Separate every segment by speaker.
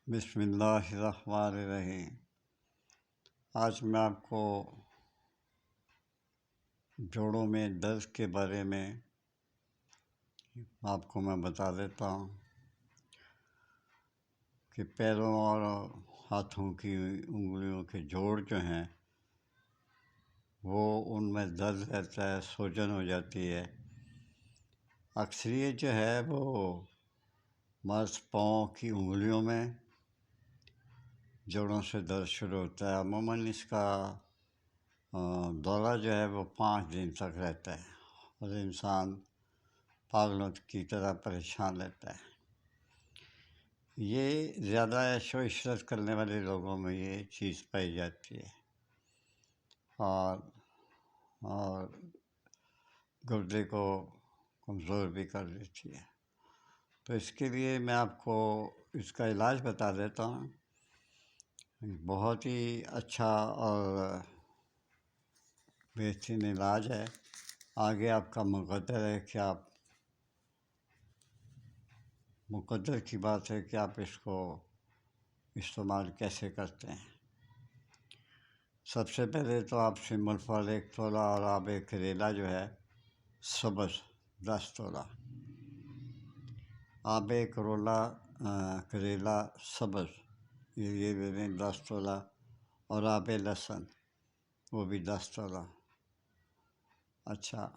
Speaker 1: بسم اللہ الرحمن الرحیم۔ آج میں آپ کو جوڑوں میں درد کے بارے میں میں بتا دیتا ہوں کہ پیروں اور ہاتھوں کی انگلیوں کے جوڑ جو ہیں وہ ان میں درد رہتا ہے، سوجن ہو جاتی ہے۔ اکثریت جو ہے وہ مرد پاؤں کی انگلیوں میں جوڑوں سے درد شروع ہوتا ہے۔ عموماً اس کا دورہ جو ہے وہ 5 دن تک رہتا ہے اور انسان پاگلوں کی طرح پریشان رہتا ہے۔ یہ زیادہ عیش و عشرت کرنے والے لوگوں میں یہ چیز پائی جاتی ہے اور گردے کو کمزور بھی کر دیتی ہے۔ تو اس کے لیے میں آپ کو اس کا علاج بتا دیتا ہوں۔ بہت ہی اچھا اور بہترین علاج ہے۔ آگے آپ کا مقدر ہے کہ مقدر کی بات ہے کہ آپ اس کو استعمال کیسے کرتے ہیں۔ سب سے پہلے تو آپ سمل پھل 1 تولہ اور آب کریلا جو ہے سبز 10 تولہ، آب کریلا سبز یہ لے لیں 10 تولہ، اور آب لہسن وہ بھی 10 تولہ۔ اچھا،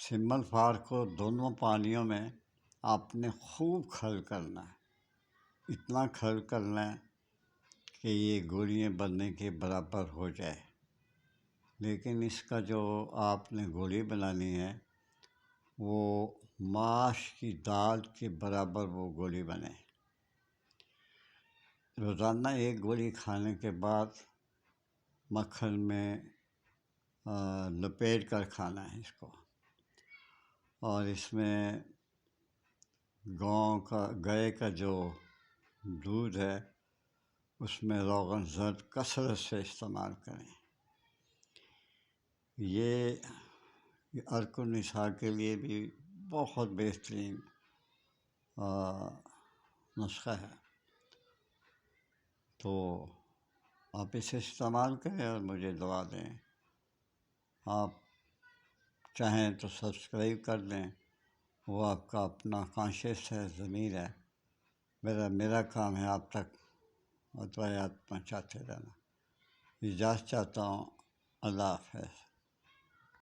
Speaker 1: سمل پھاڑ کو دونوں پانیوں میں آپ نے خوب کھل کرنا ہے، اتنا کھل کرنا ہے کہ یہ گولیاں بننے کے برابر ہو جائے۔ لیکن اس کا جو آپ نے گولی بنانی ہے وہ ماش کی دال کے برابر وہ گولی بنے۔ روزانہ 1 گولی کھانے کے بعد مکھن میں لپیٹ کر کھانا ہے اس کو، اور اس میں گائے کا جو دودھ ہے اس میں روغن زرد کثرت سے استعمال کریں۔ یہ عرق النساء کے لیے بھی بہت بہترین نسخہ ہے۔ تو آپ اسے استعمال کریں اور مجھے دعا دیں۔ آپ چاہیں تو سبسکرائب کر دیں، وہ آپ کا اپنا کانشیس ہے، ضمیر ہے۔ میرا کام ہے آپ تک ہدایات پہنچاتے رہنا۔ اجازت چاہتا ہوں۔ اللہ حافظ۔